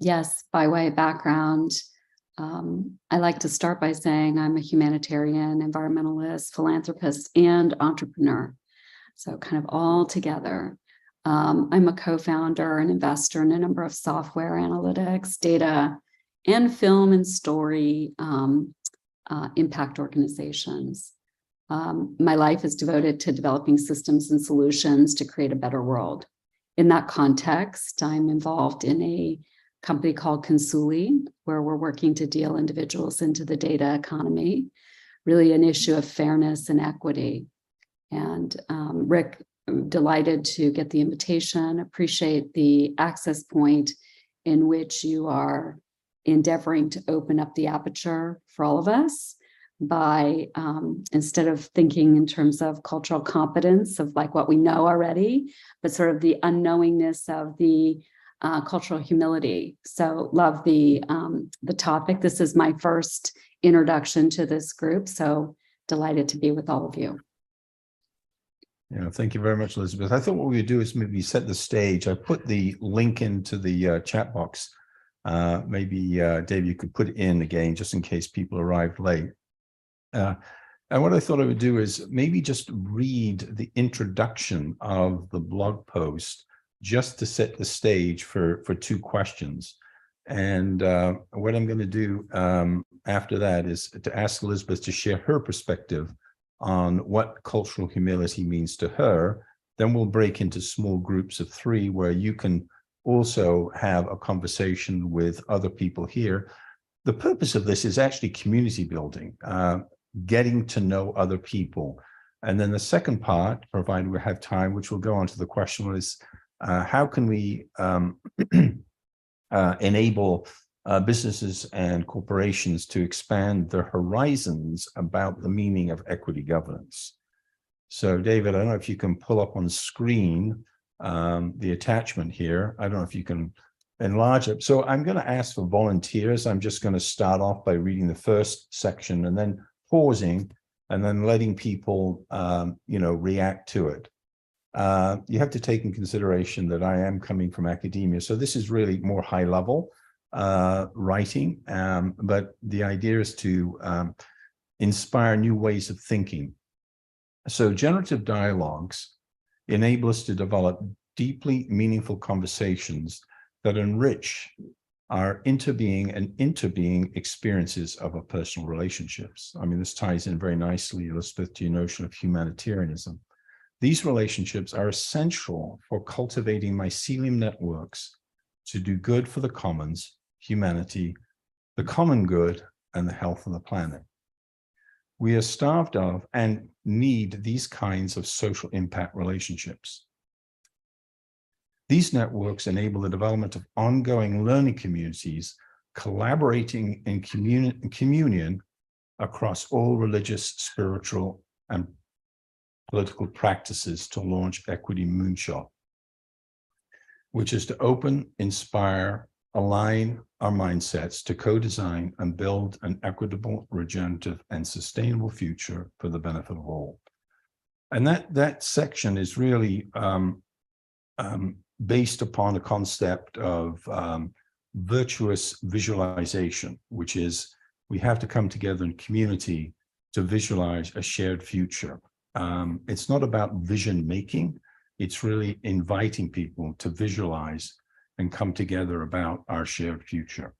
Yes, by way of background, I like to start by saying I'm a humanitarian, environmentalist, philanthropist, and entrepreneur. So kind of all together. I'm a co-founder and investor in a number of software analytics, data, and film and story impact organizations. My life is devoted to developing systems and solutions to create a better world. In that context, I'm involved in a company called Consuli, where we're working to deal individuals into the data economy, really an issue of fairness and equity. And Rick, delighted to get the invitation, appreciate the access point in which you are endeavoring to open up the aperture for all of us by instead of thinking in terms of cultural competence of like what we know already, but sort of the unknowingness of the cultural humility. So love the topic. This is my first introduction to this group. So delighted to be with all of you. Yeah, thank you very much, Elizabeth. I thought what we would do is maybe set the stage. I put the link into the chat box. Maybe Dave, you could put it in again, just in case people arrived late. And what I thought I would do is maybe just read the introduction of the blog post just to set the stage for two questions. And what I'm going to do after that is to ask Elizabeth to share her perspective on what cultural humility means to her. Then we'll break into small groups of 3 where you can also have a conversation with other people here. The purpose of this is actually community building, getting to know other people. And then the second part, provided we have time, which will go on to the question, is how can we enable businesses and corporations to expand their horizons about the meaning of equity governance. So David, I don't know if you can pull up on screen the attachment here. I don't know if you can enlarge it. So I'm going to ask for volunteers. I'm just going to start off by reading the first section and then pausing and then letting people, react to it. You have to take in consideration that I am coming from academia. So this is really more high level writing, but the idea is to inspire new ways of thinking. So generative dialogues enable us to develop deeply meaningful conversations that enrich our interbeing and interbeing experiences of our personal relationships. I mean, this ties in very nicely, Elizabeth, to your notion of humanitarianism. These relationships are essential for cultivating mycelium networks to do good for the commons, humanity, the common good, and the health of the planet. We are starved of and need these kinds of social impact relationships. These networks enable the development of ongoing learning communities, collaborating in communion across all religious, spiritual, and political practices to launch Equity Moonshot, which is to open, inspire, align our mindsets to co-design and build an equitable, regenerative, and sustainable future for the benefit of all. And that section is really based upon a concept of virtuous visualization, which is we have to come together in community to visualize a shared future. It's not about vision making, it's really inviting people to visualize and come together about our shared future.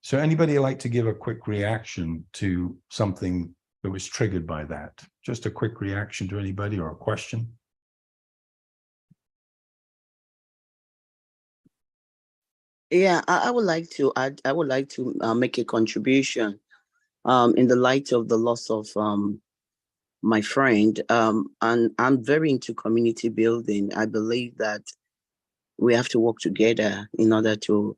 So anybody like to give a quick reaction to something that was triggered by that? Just a quick reaction to anybody or a question? Yeah, I would like to add, I would like to make a contribution in the light of the loss of my friend. And I'm very into community building. I believe that we have to work together in order to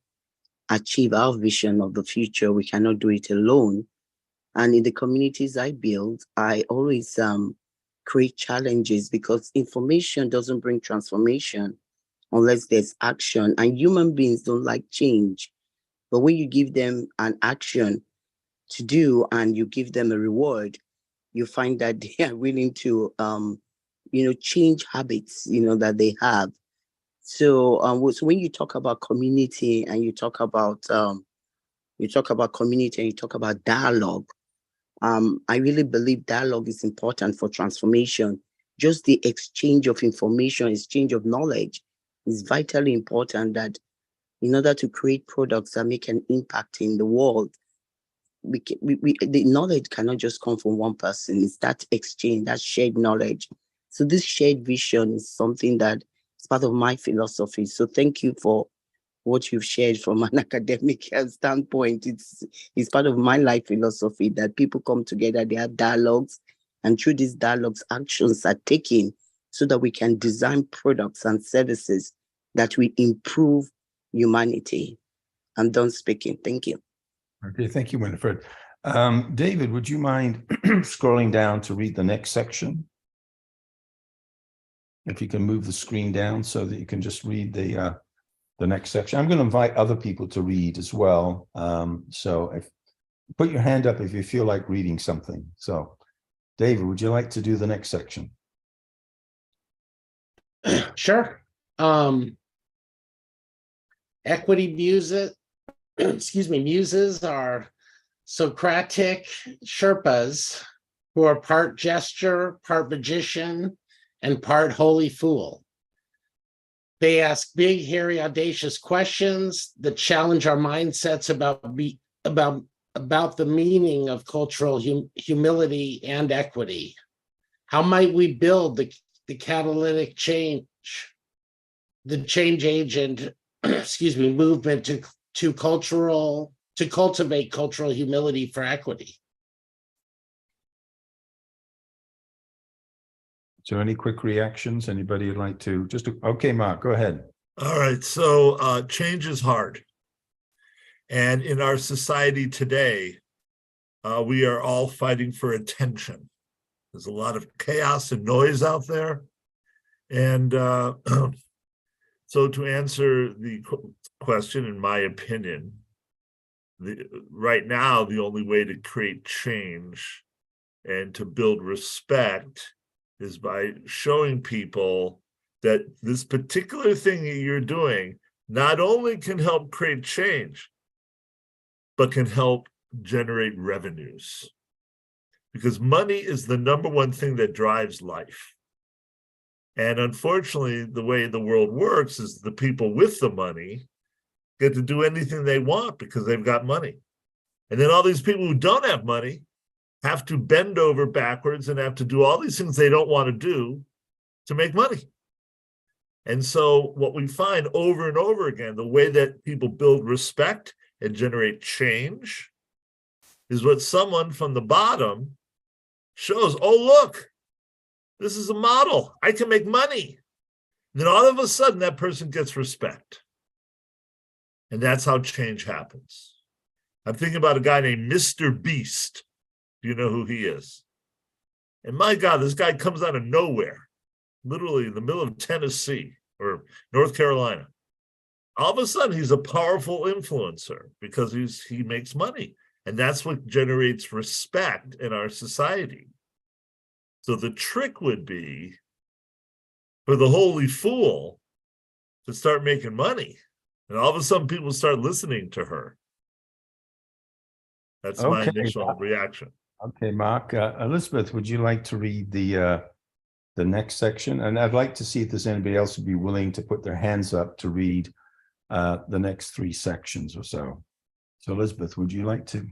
achieve our vision of the future. We cannot do it alone. And in the communities I build, I always create challenges because information doesn't bring transformation unless there's action. And human beings don't like change. But when you give them an action to do and you give them a reward, you find that they are willing to, change habits, that they have. So when you talk about community and you talk about community and you talk about dialogue, I really believe dialogue is important for transformation. Just the exchange of information, exchange of knowledge is vitally important, that in order to create products that make an impact in the world, the knowledge cannot just come from one person. It's that exchange, that shared knowledge. So this shared vision is something that is part of my philosophy. So thank you for what you've shared from an academic standpoint. It's part of my life philosophy that people come together, they have dialogues, and through these dialogues, actions are taken so that we can design products and services that will improve humanity. I'm done speaking. Thank you. Okay, thank you, Winifred. David, would you mind scrolling down to read the next section? If you can move the screen down so that you can just read the next section. I'm going to invite other people to read as well. So put your hand up if you feel like reading something. So David, would you like to do the next section? Sure. Equity muses, muses are Socratic Sherpas who are part gesture, part magician, and part holy fool. They ask big, hairy, audacious questions that challenge our mindsets about the meaning of cultural humility and equity. How might we build the catalytic change, the change agent, movement to cultivate cultural humility for equity? So any quick reactions? Anybody would like to okay, Mark, go ahead. All right. So change is hard. And in our society today, we are all fighting for attention. There's a lot of chaos and noise out there. And so to answer the question, in my opinion, right now, the only way to create change and to build respect is by showing people that this particular thing that you're doing not only can help create change, but can help generate revenues. Because money is the number one thing that drives life. And unfortunately, the way the world works is the people with the money get to do anything they want because they've got money. And then all these people who don't have money have to bend over backwards and have to do all these things they don't want to do to make money. And so what we find over and over again, the way that people build respect and generate change is what someone from the bottom shows. Oh, look, this is a model. I can make money. And then all of a sudden, that person gets respect. And that's how change happens. I'm thinking about a guy named Mr. Beast. Do you know who he is? And my God, this guy comes out of nowhere, literally in the middle of Tennessee or North Carolina. All of a sudden, he's a powerful influencer because he makes money. And that's what generates respect in our society. So the trick would be for the holy fool to start making money. And all of a sudden, people start listening to her. That's my initial reaction. Okay, Mark. Elizabeth, would you like to read the next section? And I'd like to see if there's anybody else who'd be willing to put their hands up to read the next 3 sections or so. So Elizabeth, would you like to?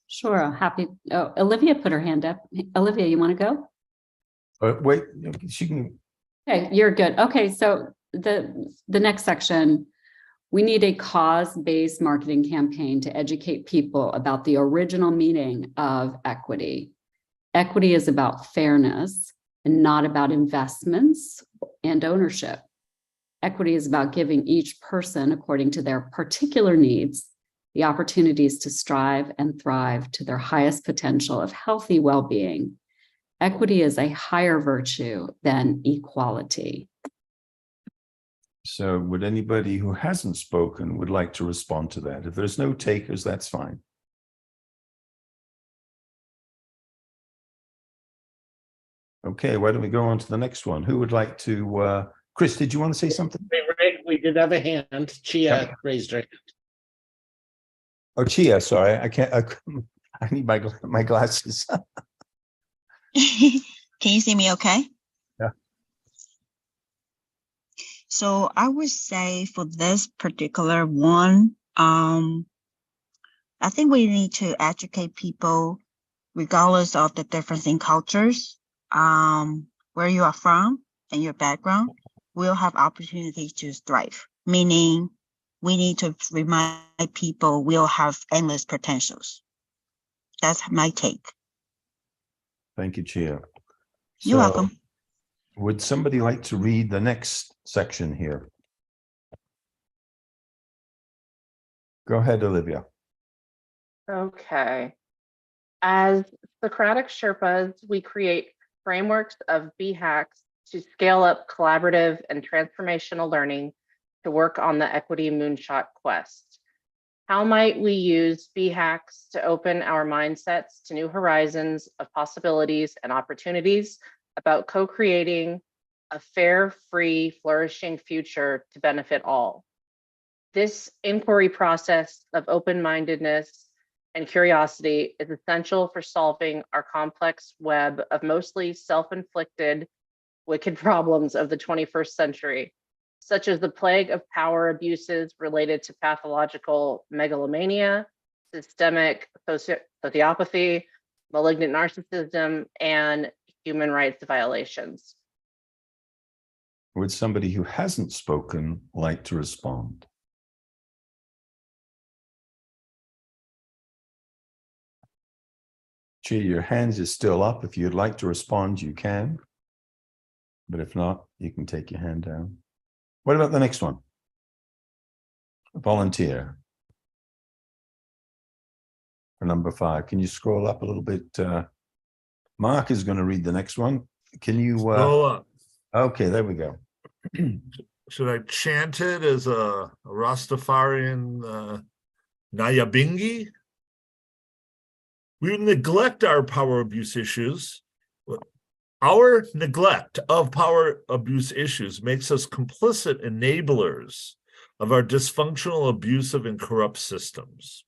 Sure, happy. Oh, Olivia put her hand up. Olivia, you want to go? Wait, she can. Okay, you're good. Okay, so the next section, we need a cause-based marketing campaign to educate people about the original meaning of equity. Equity is about fairness and not about investments and ownership. Equity is about giving each person, according to their particular needs, the opportunities to strive and thrive to their highest potential of healthy well-being. Equity is a higher virtue than equality. So would anybody who hasn't spoken would like to respond to that? If there's no takers, that's fine. Okay, why don't we go on to the next one? Who would like to Chris, did you want to say something? We did have a hand. Chia raised her. Oh, Chia, sorry, I can't. I need my glasses. Can you see me okay? Yeah. So I would say for this particular one, I think we need to educate people regardless of the difference in cultures, where you are from and your background, will have opportunities to thrive. Meaning we need to remind people we'll have endless potentials. That's my take. Thank you, Chia. You're welcome. Would somebody like to read the next section here? Go ahead, Olivia. Okay. As Socratic Sherpas, we create frameworks of BHACs to scale up collaborative and transformational learning to work on the equity moonshot quest. How might we use BHACs to open our mindsets to new horizons of possibilities and opportunities about co-creating a fair, free, flourishing future to benefit all? This inquiry process of open-mindedness and curiosity is essential for solving our complex web of mostly self-inflicted wicked problems of the 21st century, such as the plague of power abuses related to pathological megalomania, systemic sociopathy, malignant narcissism, and human rights violations. Would somebody who hasn't spoken like to respond? Chia, your hands is still up. If you'd like to respond, you can. But if not, you can take your hand down. What about the next one? Volunteer. For number 5. Can you scroll up a little bit? Mark is going to read the next one. Can you? Scroll up. Okay, there we go. Should I chant it as a Rastafarian Nyabingi? We neglect our power abuse issues. Our neglect of power abuse issues makes us complicit enablers of our dysfunctional, abusive, and corrupt systems.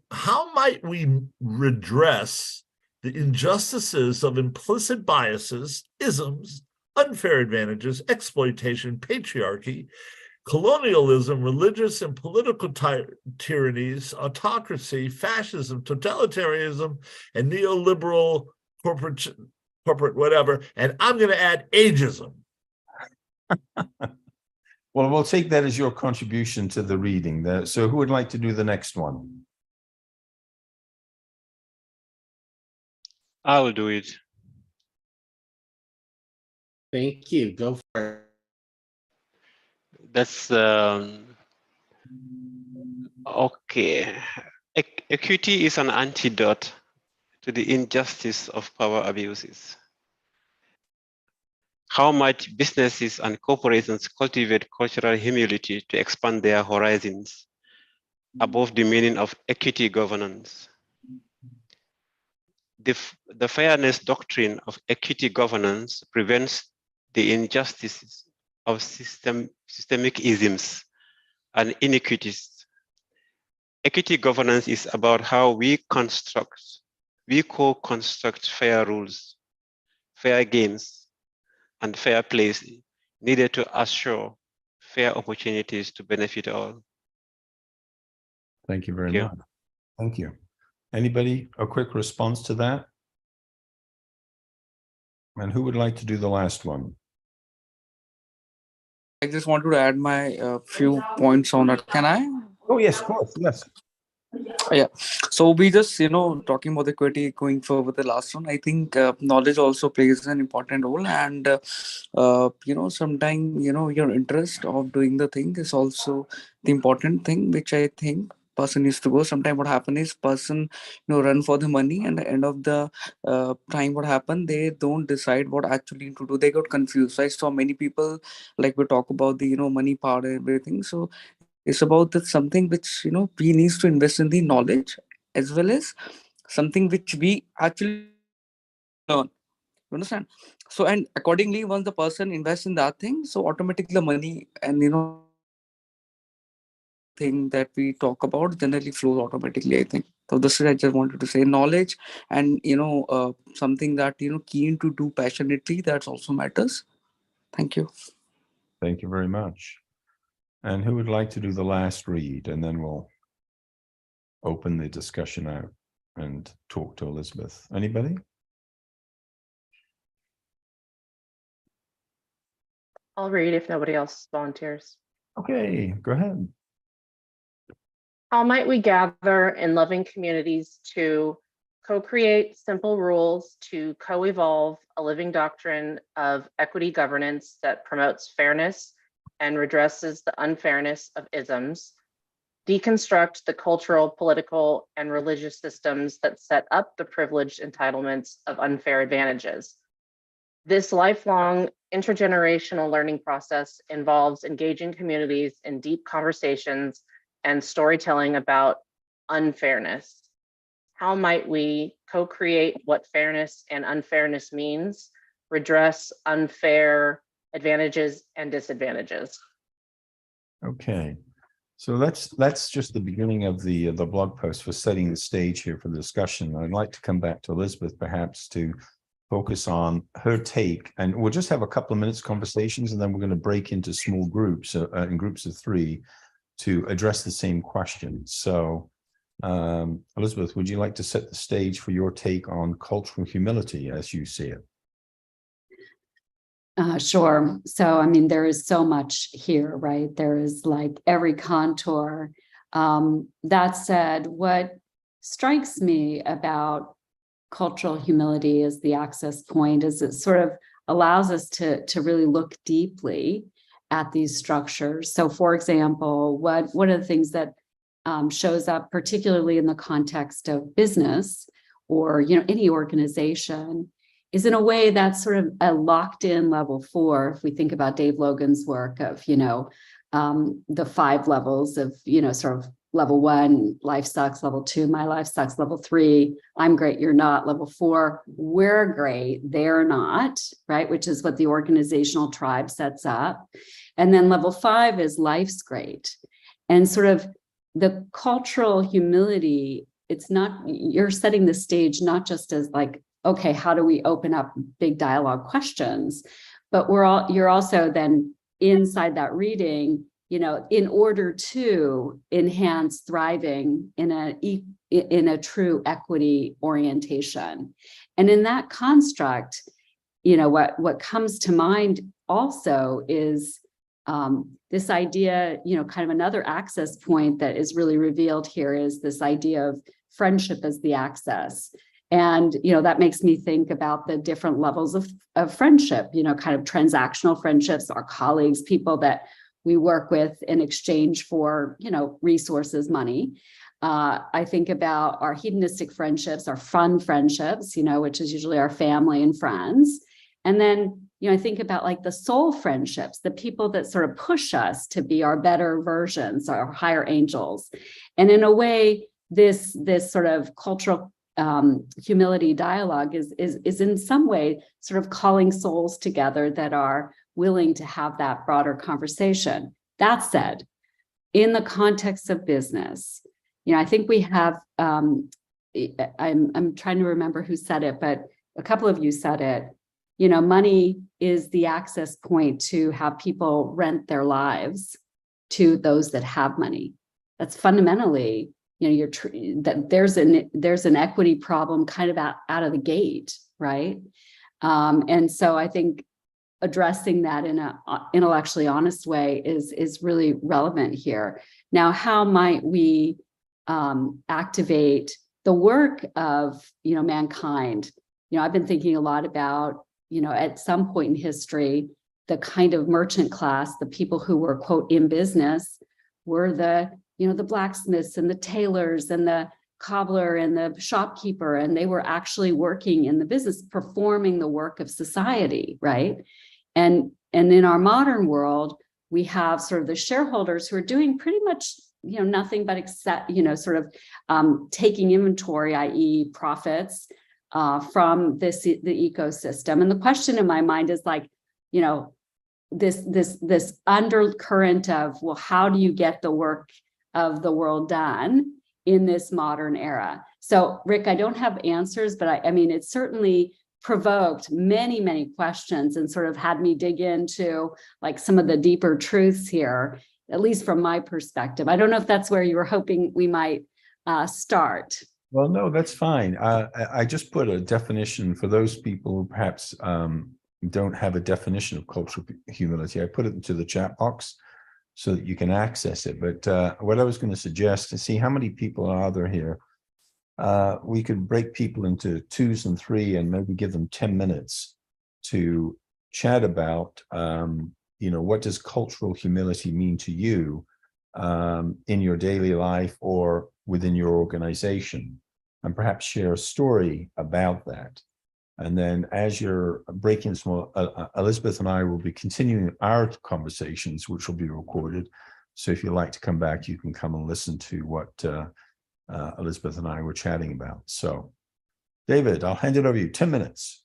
How might we redress the injustices of implicit biases, isms, unfair advantages, exploitation, patriarchy, colonialism, religious and political tyrannies, autocracy, fascism, totalitarianism, and neoliberal corporate whatever, and I'm going to add ageism. Well, we'll take that as your contribution to the reading there. So who would like to do the next one? I will do it. Thank you. Go for it. That's okay. Equity is an antidote to the injustice of power abuses. How might businesses and corporations cultivate cultural humility to expand their horizons above the meaning of equity governance? The fairness doctrine of equity governance prevents the injustices of systemic isms and inequities. Equity governance is about how we co-construct fair rules, fair games, and fair plays needed to assure fair opportunities to benefit all. Thank you very much. Thank you. Anybody, a quick response to that? And who would like to do the last one? I just wanted to add my few points on that. Can I? Oh, yes, of course. Yes. Yeah. So we just, talking about equity going forward the last one. I think knowledge also plays an important role. And, sometimes, your interest of doing the thing is also the important thing, which I think person needs to go. Sometimes what happen is person, run for the money, and the end of the time what happen, they don't decide what actually to do. They got confused. So I saw many people, like we talk about the, money part and everything. So it's about that something which, we needs to invest in the knowledge as well as something which we actually learn. You understand? So, and accordingly, once the person invests in that thing, so automatically the money and, thing that we talk about generally flows automatically, I think. So this is, I just wanted to say, knowledge and, something that, keen to do passionately, that also matters. Thank you. Thank you very much. And who would like to do the last read? And then we'll open the discussion out and talk to Elizabeth. Anybody? I'll read if nobody else volunteers. Okay, go ahead. How might we gather in loving communities to co-create simple rules to co-evolve a living doctrine of equity governance that promotes fairness and redresses the unfairness of isms, deconstruct the cultural, political, and religious systems that set up the privileged entitlements of unfair advantages? This lifelong intergenerational learning process involves engaging communities in deep conversations and storytelling about unfairness. How might we co-create what fairness and unfairness means, redress unfair advantages and disadvantages? Okay, so that's just the beginning of the blog post for setting the stage here for the discussion. I'd like to come back to Elizabeth perhaps to focus on her take, and we'll just have a couple of minutes conversations, and then we're going to break into small groups in groups of 3 to address the same question. So Elizabeth, would you like to set the stage for your take on cultural humility as you see it? Sure. So, I mean, there is so much here, right? There is like every contour. That said, what strikes me about cultural humility as the access point is it sort of allows us to really look deeply at these structures. So, for example, one of the things that shows up particularly in the context of business or any organization is in a way that's sort of a locked in level 4. If we think about Dave Logan's work of the 5 levels of sort of level 1, life sucks, level 2, my life sucks, level 3, I'm great, you're not, level 4, we're great, they're not, right? Which is what the organizational tribe sets up. And then level 5 is life's great. And sort of the cultural humility, it's not, you're setting the stage not just as like, okay, how do we open up big dialogue questions? But you're also then inside that reading, in order to enhance thriving in a true equity orientation. And in that construct, what comes to mind also is this idea, kind of another access point that is really revealed here is this idea of friendship as the access. And, that makes me think about the different levels of friendship, kind of transactional friendships, our colleagues, people that we work with in exchange for, resources, money. I think about our hedonistic friendships, our fun friendships, which is usually our family and friends. And then, I think about like the soul friendships, the people that sort of push us to be our better versions, our higher angels. And in a way, this sort of cultural humility dialogue is in some way sort of calling souls together that are willing to have that broader conversation. That said, in the context of business, I think we have, I'm trying to remember who said it, but a couple of you said it, money is the access point to have people rent their lives to those that have money. That's fundamentally, that there's an equity problem kind of out of the gate, right? And so I think addressing that in an intellectually honest way is really relevant here. Now, how might we activate the work of mankind? I've been thinking a lot about at some point in history, the kind of merchant class, the people who were quote in business, were the blacksmiths and the tailors and the cobbler and the shopkeeper, and they were actually working in the business, performing the work of society, right? And in our modern world, we have sort of the shareholders who are doing pretty much nothing but accept, sort of taking inventory, i.e. profits, from the ecosystem. And the question in my mind is like, you know, this undercurrent of, well, how do you get the work of the world done in this modern era? So Rick, I don't have answers, but I mean, it certainly provoked many, many questions and sort of had me dig into like some of the deeper truths here, at least from my perspective. I don't know if that's where you were hoping we might start. Well, no, that's fine. I just put a definition for those people who perhaps don't have a definition of cultural humility. I put it into the chat box so that you can access it. But what I was going to suggest, to see how many people are there here, we could break people into 2s and 3 and maybe give them 10 minutes to chat about, you know, what does cultural humility mean to you in your daily life or within your organization, and perhaps share a story about that. And then as you're breaking small, Elizabeth and I will be continuing our conversations, which will be recorded. So if you'd like to come back, you can come and listen to what Elizabeth and I were chatting about. So David, I'll hand it over to you, 10 minutes.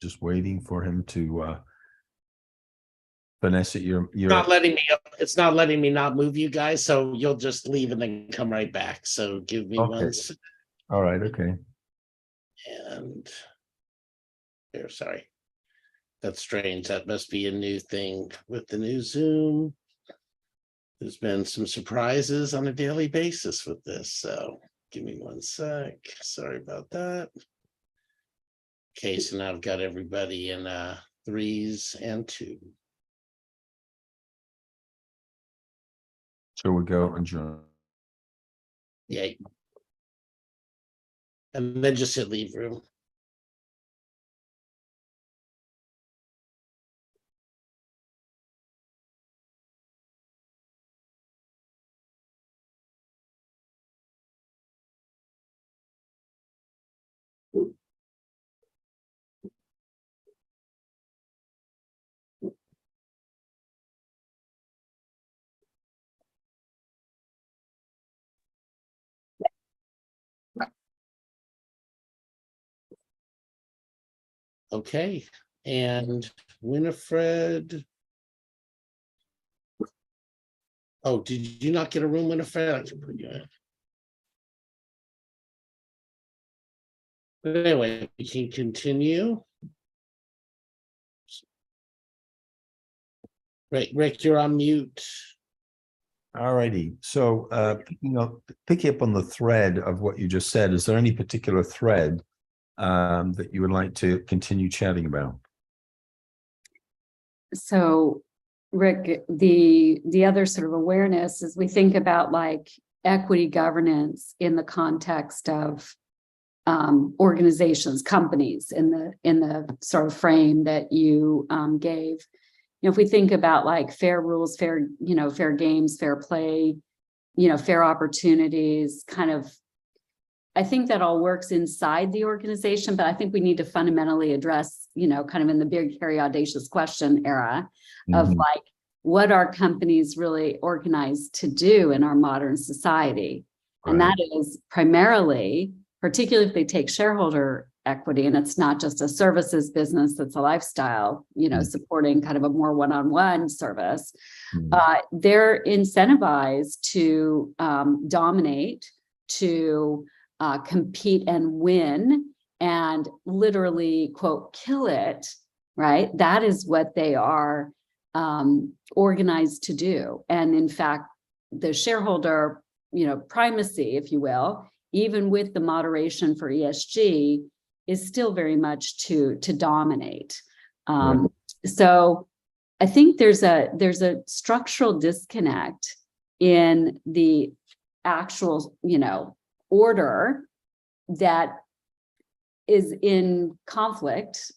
Just waiting for him to Vanessa, you're Not letting me, it's not letting me not move you guys, so you'll just leave and then come right back. So give me Okay. one second. all right. Okay. And there, sorry. That's strange. That must be a new thing with the new Zoom. There's been some surprises on a daily basis with this, so give me one sec. Sorry about that. Okay, so now I've got everybody in 3s and 2. So we go and join. Yay. And then just hit leave room. Okay, and Winifred. Oh, did you not get a room, Winifred? I can put you in. But anyway, we can continue. Right, Rick, you're on mute. All righty. So picking up on the thread of what you just said, is there any particular thread that you would like to continue chatting about? So Rick, the other sort of awareness is we think about like equity governance in the context of organizations, companies in the sort of frame that you gave. You know, if we think about like fair rules, fair games, fair play, fair opportunities, kind of, I think that all works inside the organization, but I think we need to fundamentally address, kind of in the big, hairy, audacious question era of like, what are companies really organized to do in our modern society? Right. And that is primarily, particularly if they take shareholder equity, and it's not just a services business, that's a lifestyle, supporting kind of a more one-on-one service, they're incentivized to dominate, to compete and win, and literally, quote, kill it, right? That is what they are organized to do. And in fact, the shareholder, primacy, if you will, even with the moderation for ESG, is still very much to dominate. Right. So I think there's a structural disconnect in the actual, order that is in conflict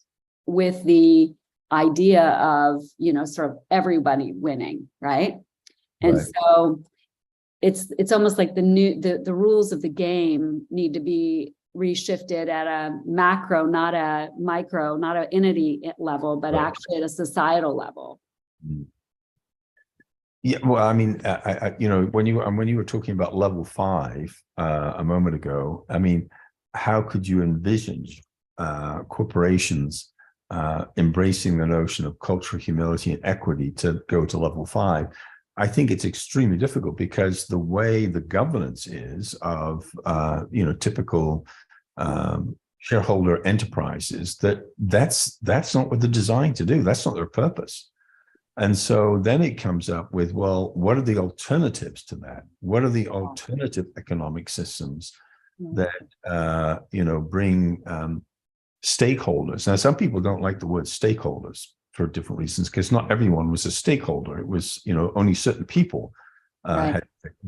with the idea of, sort of everybody winning, right? And Right. so it's almost like the rules of the game need to be reshifted at a macro, not a micro, not an entity level, but Right. actually at a societal level. Yeah, well, I mean, when you were talking about level 5 a moment ago, I mean, how could you envisage corporations embracing the notion of cultural humility and equity to go to level 5? I think it's extremely difficult because the way the governance is of typical shareholder enterprises, that's not what they're designed to do. That's not their purpose. And so then it comes up with, well, what are the alternatives to that? What are the alternative economic systems that bring stakeholders? Now, some people don't like the word stakeholders for different reasons, because not everyone was a stakeholder. It was, only certain people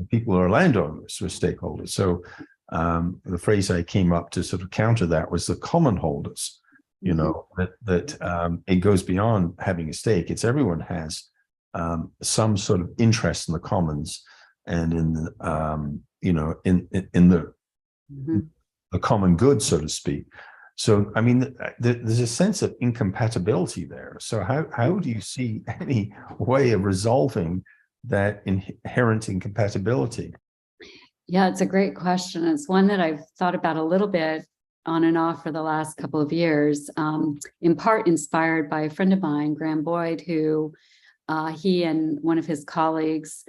people who are landowners were stakeholders. So the phrase I came up to sort of counter that was the common holders. That it goes beyond having a stake. It's everyone has some sort of interest in the commons and in the common good, so to speak. So, I mean, there's a sense of incompatibility there. So how do you see any way of resolving that inherent incompatibility? Yeah, it's a great question. It's one that I've thought about a little bit on and off for the last couple of years, in part inspired by a friend of mine, Graham Boyd, who he and one of his colleagues,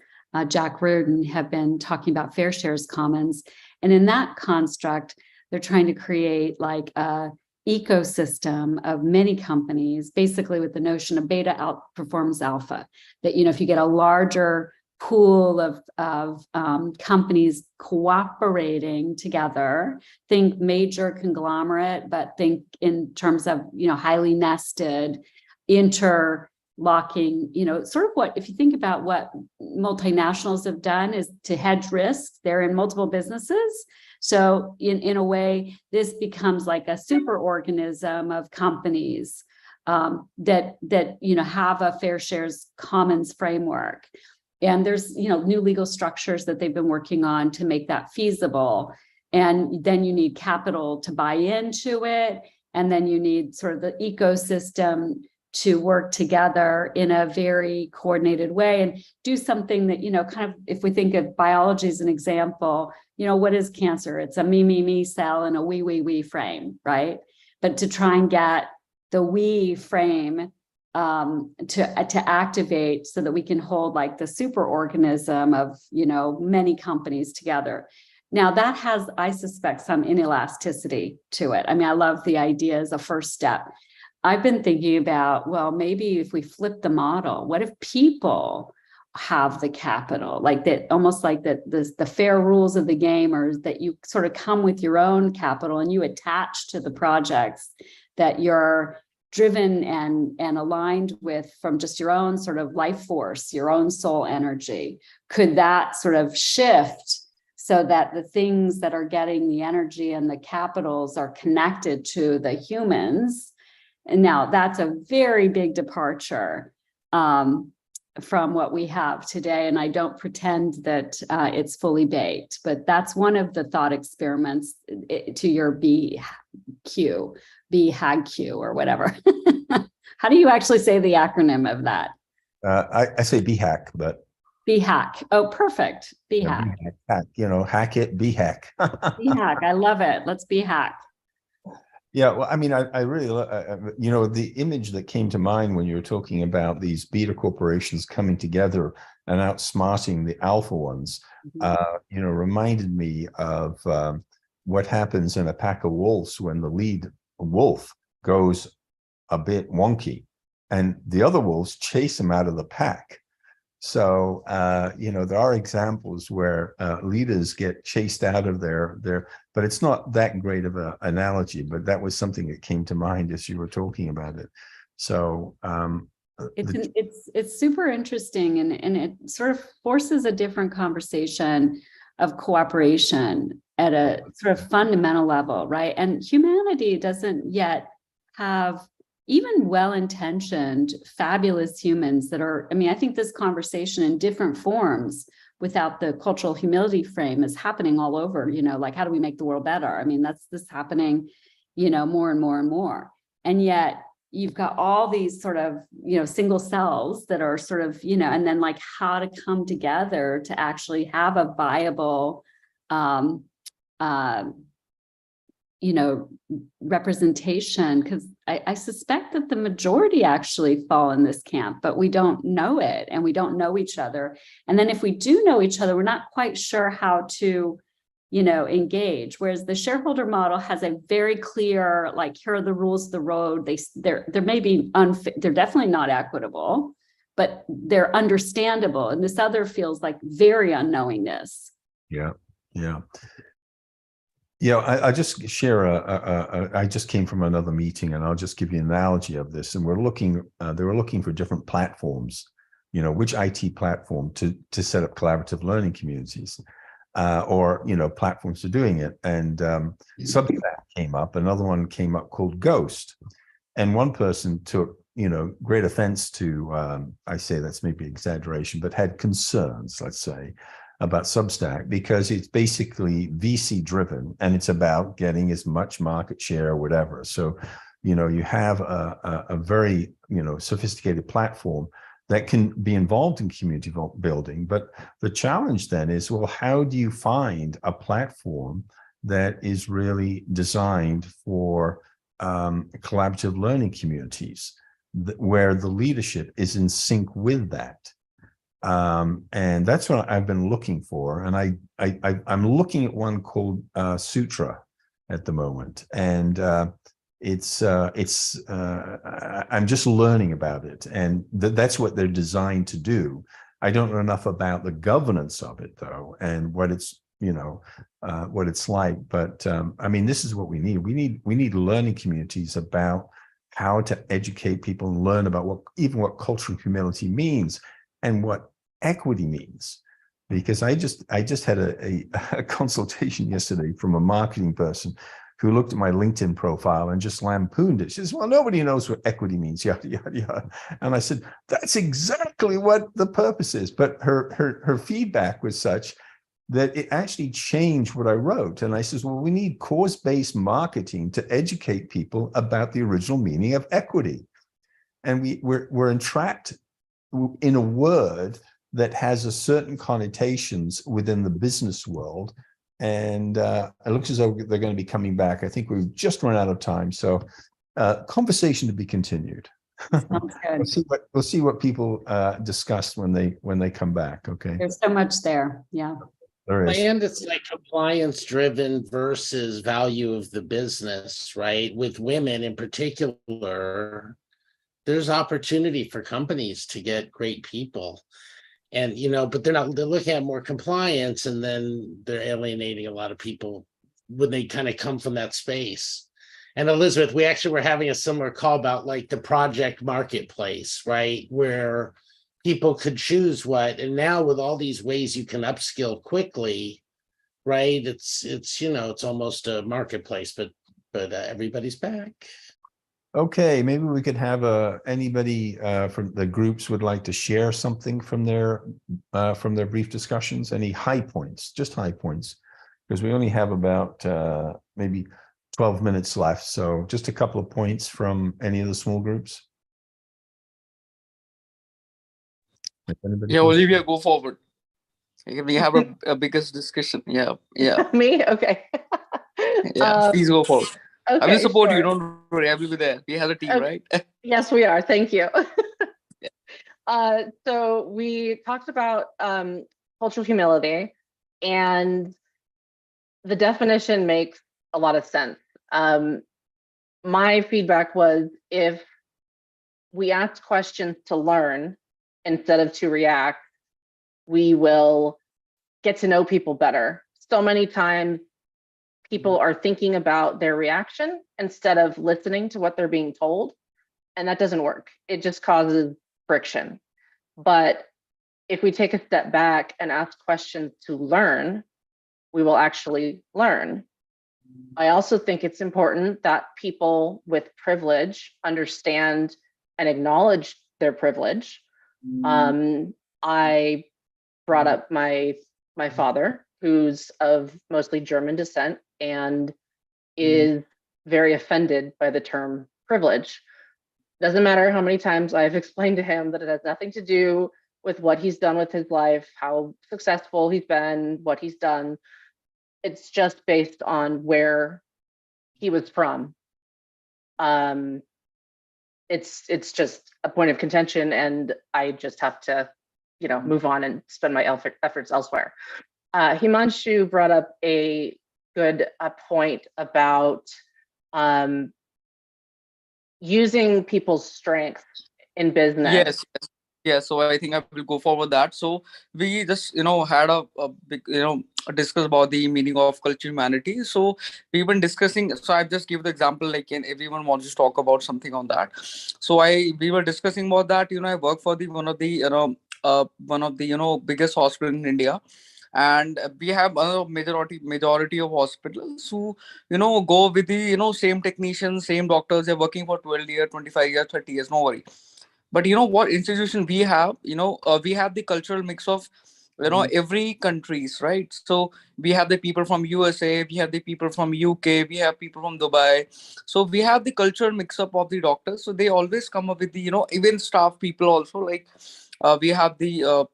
Jack Reardon, have been talking about Fair Shares Commons. And in that construct, they're trying to create like a ecosystem of many companies, basically with the notion of beta outperforms alpha, that, if you get a larger pool of companies cooperating together, think major conglomerate, but think in terms of, highly nested, interlocking, sort of what, if you think about what multinationals have done is to hedge risk, they're in multiple businesses. So in a way, this becomes like a super organism of companies that have a Fair Shares Commons framework. And there's, new legal structures that they've been working on to make that feasible. And then you need capital to buy into it. And then you need sort of the ecosystem to work together in a very coordinated way and do something that, kind of, if we think of biology as an example, what is cancer? It's a me cell in a we frame, right? But to try and get the we frame to activate so that we can hold like the super organism of, many companies together. Now that has, I suspect, some inelasticity to it. I mean, I love the idea as a first step. I've been thinking about, well, maybe if we flip the model, what if people have the capital, like that, almost like that the fair rules of the game, or that you sort of come with your own capital and you attach to the projects that you're driven and aligned with from just your own sort of life force, your own soul energy. Could that sort of shift so that the things that are getting the energy and the capitals are connected to the humans? And now that's a very big departure from what we have today. And I don't pretend that it's fully baked, but that's one of the thought experiments to your BHAG-Q or whatever. How do you actually say the acronym of that? I say BHAG, but BHAG. Oh, perfect. BHAG. Hack, hack it, BHAG. BHAG. I love it. Let's BHAG. Yeah, well, I mean, I really, the image that came to mind when you were talking about these beta corporations coming together and outsmarting the alpha ones, reminded me of what happens in a pack of wolves when the lead wolf goes a bit wonky and the other wolves chase him out of the pack. So, there are examples where leaders get chased out of their, but it's not that great of an analogy, but that was something that came to mind as you were talking about it. So it's super interesting, and it sort of forces a different conversation of cooperation at a sort of fundamental level, right? And humanity doesn't yet have even well-intentioned, fabulous humans that are, I mean, I think this conversation in different forms without the cultural humility frame is happening all over, like, how do we make the world better? I mean, that's this happening, more and more and more. And yet you've got all these sort of, single cells that are sort of, and then like how to come together to actually have a viable, representation, because I suspect that the majority actually fall in this camp, but we don't know it and we don't know each other. And then if we do know each other, we're not quite sure how to, engage. Whereas the shareholder model has a very clear, like, here are the rules of the road. There may be they're definitely not equitable, but they're understandable. And this other feels like very unknowingness. Yeah. I just share I just came from another meeting, and I'll just give you an analogy of this. And they were looking for different platforms, which IT platform to set up collaborative learning communities, or platforms for doing it. And Substack came up, another one came up called Ghost. And one person took, great offense to, I say that's maybe exaggeration, but had concerns, let's say, about Substack, because it's basically VC driven and it's about getting as much market share or whatever. So, you have a very, sophisticated platform that can be involved in community building. But the challenge then is, well, how do you find a platform that is really designed for collaborative learning communities where the leadership is in sync with that? And that's what I've been looking for. And I'm looking at one called Sutra at the moment. And I'm just learning about it. And that's what they're designed to do. I don't know enough about the governance of it, though, and what it's, what it's like. But I mean, this is what we need. We need learning communities about how to educate people and learn about what cultural humility means and what equity means. Because I just had a consultation yesterday from a marketing person who looked at my LinkedIn profile and just lampooned it. She says, well, nobody knows what equity means, yada, yada, yada. And I said, that's exactly what the purpose is. But her feedback was such that it actually changed what I wrote. And I says, well, we need cause-based marketing to educate people about the original meaning of equity. And we're entrapped in a word that has a certain connotations within the business world. And it looks as though they're going to be coming back. I think we've just run out of time. So conversation to be continued. Sounds good. We'll see what people discuss when they come back. Okay. There's so much there. Yeah. There is. And it's like compliance driven versus value of the business, right? With women in particular, there's opportunity for companies to get great people. And, but they're looking at more compliance, and then they're alienating a lot of people when they kind of come from that space. And Elizabeth, we actually were having a similar call about like the project marketplace, right? Where people could choose what, and now with all these ways you can upskill quickly, right? It's almost a marketplace, but everybody's back. Okay, maybe we could have anybody from the groups would like to share something from their brief discussions. Any high points, just high points, because we only have about maybe 12 minutes left. So just a couple of points from any of the small groups. Yeah, Olivia, go forward. We have a biggest discussion. Yeah. Me? Okay. Yeah, please go forward. Okay, I will support sure. you. Don't worry. I will be there. We have a team, Okay. right? Yes, we are. Thank you. Yeah. So we talked about cultural humility, and the definition makes a lot of sense. My feedback was, if we ask questions to learn instead of to react, we will get to know people better. So many times people are thinking about their reaction instead of listening to what they're being told. And that doesn't work. It just causes friction. But if we take a step back and ask questions to learn, we will actually learn. I also think it's important that people with privilege understand and acknowledge their privilege. I brought up my father, who's of mostly German descent and is very offended by the term privilege. Doesn't matter how many times I've explained to him that it has nothing to do with what he's done with his life, how successful he's been, what he's done. It's just based on where he was from. It's just a point of contention, and I just have to, move on and spend my efforts elsewhere. Himanshu brought up a good point about using people's strengths in business. Yes, yes. Yeah, so I think I will go forward that. So we just, had a big, discuss about the meaning of culture humanity. So we've been discussing, so I've just give the example, like everyone wants to talk about something on that. So we were discussing about that, I work for one of the biggest hospital in India. And we have a majority of hospitals who, go with the, same technicians, same doctors. They're working for 12 years, 25 years, 30 years, no worry. But what institution we have, we have the cultural mix of, every countries, right? So we have the people from USA, we have the people from UK, we have people from Dubai. So we have the cultural mix up of the doctors. So they always come up with the, even staff people also, like we have the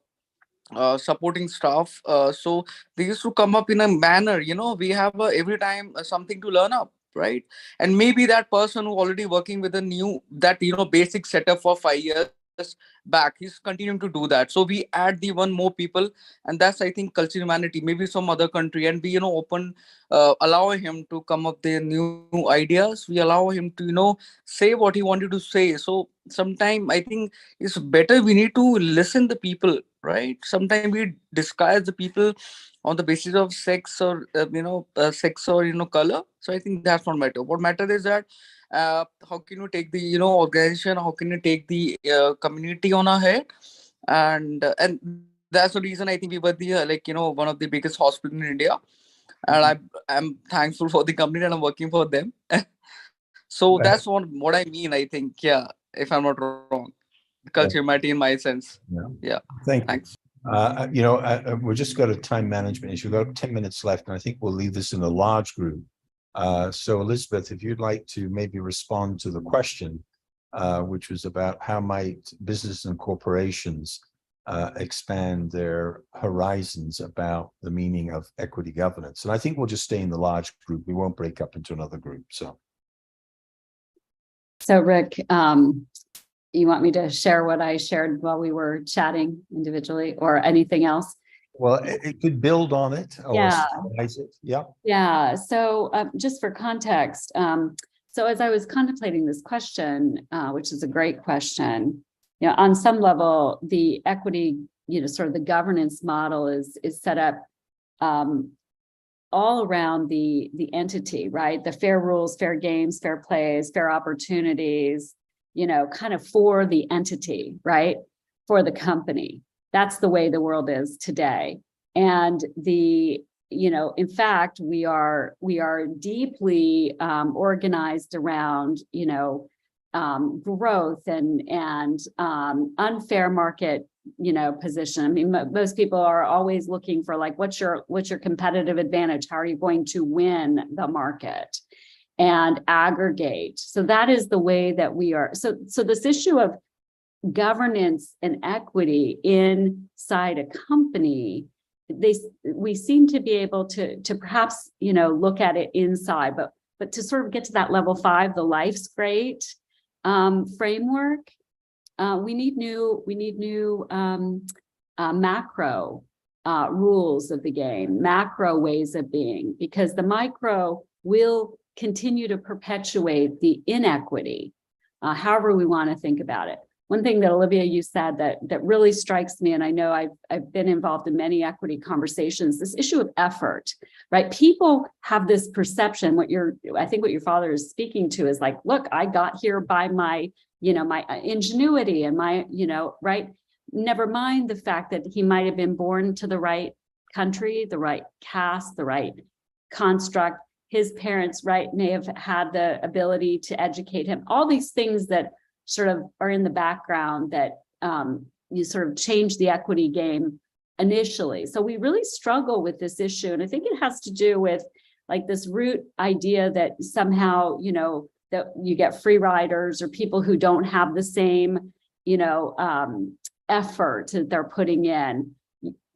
supporting staff. So they used to come up in a manner, we have every time something to learn up, right? And maybe that person who already working with a new that basic setup for 5 years back, he's continuing to do that. So we add the one more people, and that's, I think, culture humanity, maybe some other country, and we open, allow him to come up with new ideas. We allow him to say what he wanted to say. So sometime I think it's better we need to listen the people, right? Sometimes we disguise the people on the basis of sex or sex or color. So I think that's not matter. What matter is that how can you take the organization, how can you take the community on our head, and that's the reason I think we were the one of the biggest hospitals in India, and I'm thankful for the company and I'm working for them. So that's what I mean, I think. Yeah, if I'm not wrong, culture humanity in my sense. Yeah. Thank you. Thanks. We're just got a time management issue. We've got 10 minutes left, and I think we'll leave this in a large group. So Elizabeth, if you'd like to maybe respond to the question, which was about how might business and corporations expand their horizons about the meaning of equity governance. And I think we'll just stay in the large group. We won't break up into another group. So Rick, you want me to share what I shared while we were chatting individually, or anything else? Well, it could build on it or summarize it. Yeah. Yeah. So just for context, so as I was contemplating this question, which is a great question, on some level, the equity, sort of the governance model is set up all around the entity, right? The fair rules, fair games, fair plays, fair opportunities, kind of for the entity, right? For the company. That's the way the world is today. And in fact, we are deeply organized around, growth and unfair market, position. I mean, most people are always looking for like, what's your competitive advantage? How are you going to win the market and aggregate? So that is the way that we are. So this issue of governance and equity inside a company, we seem to be able to perhaps look at it inside, but to sort of get to that level 5, the life's great framework, we need new macro rules of the game, macro ways of being, because the micro will continue to perpetuate the inequity, however we want to think about it. One thing that Olivia, you said that really strikes me, and I know I've been involved in many equity conversations, this issue of effort, right? People have this perception, I think what your father is speaking to is like, look, I got here by my, my ingenuity and my, right? Never mind the fact that he might have been born to the right country, the right caste, the right construct. his parents, right, may have had the ability to educate him. All these things that sort of are in the background that you sort of change the equity game initially. So we really struggle with this issue. And I think it has to do with like this root idea that somehow, you know, that you get free riders or people who don't have the same, you know, effort that they're putting in.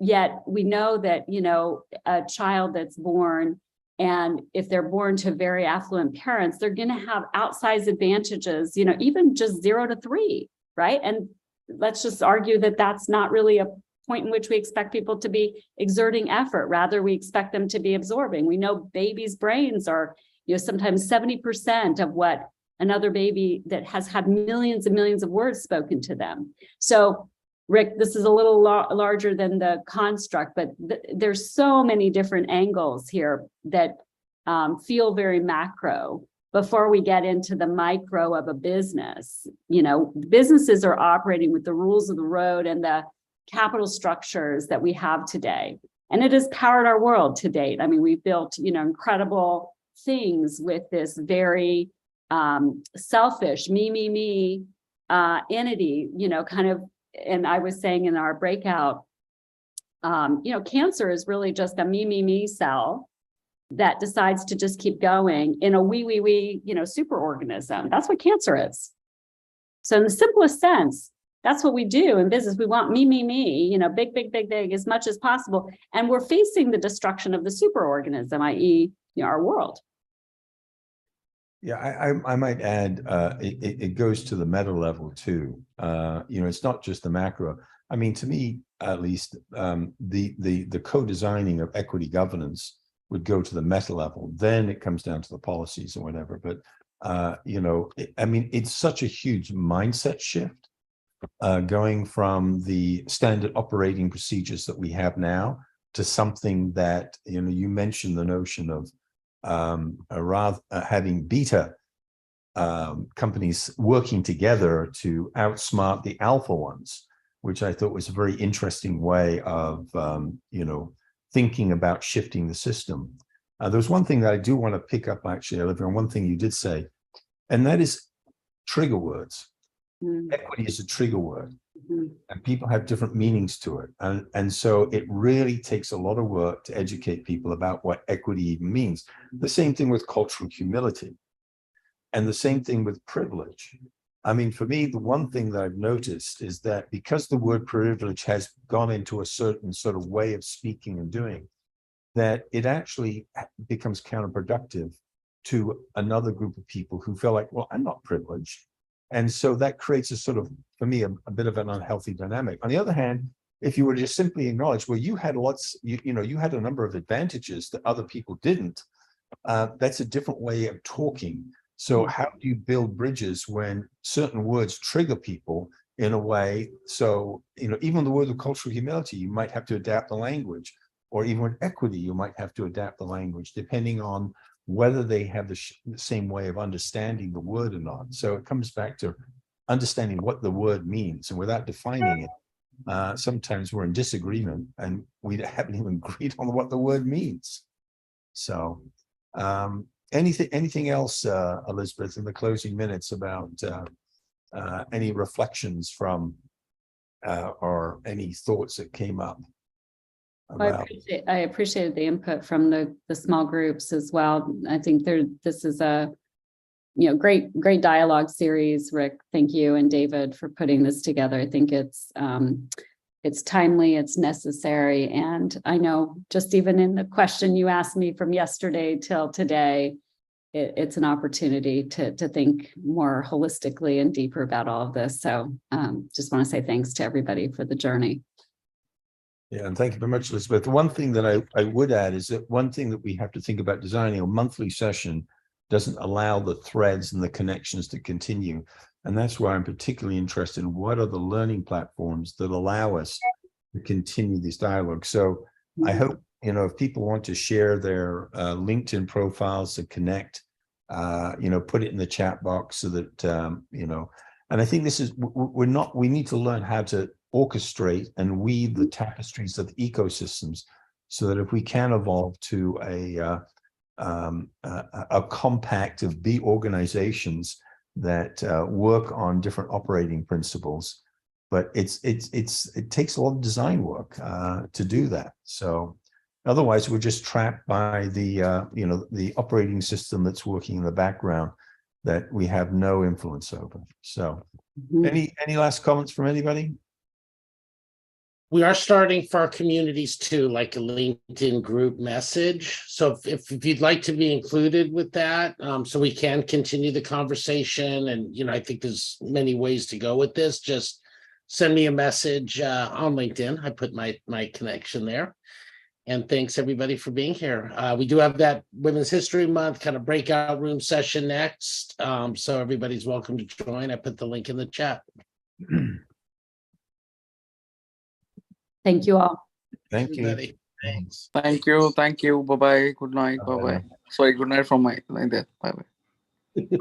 Yet we know that, you know, a child that's born, and if they're born to very affluent parents, they're going to have outsized advantages, you know, even just 0 to 3, right? And let's just argue that that's not really a point in which we expect people to be exerting effort. Rather, we expect them to be absorbing. We know babies' brains are, you know, sometimes 70% of what another baby that has had millions and millions of words spoken to them. So, Rick, this is a little larger than the construct, but there's so many different angles here that feel very macro before we get into the micro of a business. You know, businesses are operating with the rules of the road and the capital structures that we have today. And it has powered our world to date. I mean, we've built, you know, incredible things with this very selfish, me entity, you know, kind of. And I was saying in our breakout, you know, cancer is really just a me cell that decides to just keep going in a we, you know, superorganism. That's what cancer is. So in the simplest sense, that's what we do in business. We want me, you know, big, as much as possible. And we're facing the destruction of the superorganism, i.e., you know, our world. Yeah, I might add, it goes to the meta level too. You know, it's not just the macro. I mean, to me, at least, the co-designing of equity governance would go to the meta level. Then it comes down to the policies or whatever. But you know, I mean, it's such a huge mindset shift, going from the standard operating procedures that we have now to something that, you know, you mentioned the notion of having beta companies working together to outsmart the alpha ones, which I thought was a very interesting way of, you know, thinking about shifting the system. There's one thing that I do want to pick up, actually, Olivia, on one thing you did say, and that is trigger words. Equity is a trigger word, and people have different meanings to it. And so it really takes a lot of work to educate people about what equity even means. The same thing with cultural humility, and the same thing with privilege. I mean, for me, the one thing that I've noticed is that because the word privilege has gone into a certain sort of way of speaking and doing, that it actually becomes counterproductive to another group of people who feel like, well, I'm not privileged. And so that creates a sort of, for me, a bit of an unhealthy dynamic. On the other hand, if you were to just simply acknowledge, well, you had lots, you know, you had a number of advantages that other people didn't, that's a different way of talking. So how do you build bridges when certain words trigger people in a way? So, you know, even the word of cultural humility, you might have to adapt the language, or even with equity, you might have to adapt the language depending on whether they have the same way of understanding the word or not. So it comes back to understanding what the word means, and without defining it, sometimes we're in disagreement and we haven't even agreed on what the word means. So anything else, Elizabeth, in the closing minutes about any reflections from or any thoughts that came up? I appreciated the input from the small groups as well. I think this is a, you know, great dialogue series. Rick, thank you, and David for putting this together. I think it's timely, it's necessary, and I know just even in the question you asked me from yesterday till today, it's an opportunity to think more holistically and deeper about all of this. So just want to say thanks to everybody for the journey. Yeah, and thank you very much, Elizabeth. One thing that I would add is that one thing that we have to think about designing a monthly session doesn't allow the threads and the connections to continue. And that's why I'm particularly interested in what are the learning platforms that allow us to continue this dialogue. So I hope, you know, if people want to share their LinkedIn profiles to connect, you know, put it in the chat box so that, you know, and I think this is, we need to learn how to orchestrate and weave the tapestries of ecosystems so that if we can evolve to a a compact of B organizations that work on different operating principles. But it takes a lot of design work to do that. So otherwise, we're just trapped by the the operating system that's working in the background that we have no influence over. So, Mhm. any last comments from anybody? We are starting for our communities too, like a LinkedIn group message. So if you'd like to be included with that, so we can continue the conversation, and I think there's many ways to go with this. Just send me a message on LinkedIn. I put my connection there. And thanks everybody for being here. We do have that Women's History Month kind of breakout room session next. So everybody's welcome to join. I put the link in the chat. Thank you all. Thank you. Everybody, thanks. Thank you. Thank you. Bye bye. Good night. Bye bye. Sorry. Good night from my like that. Bye bye.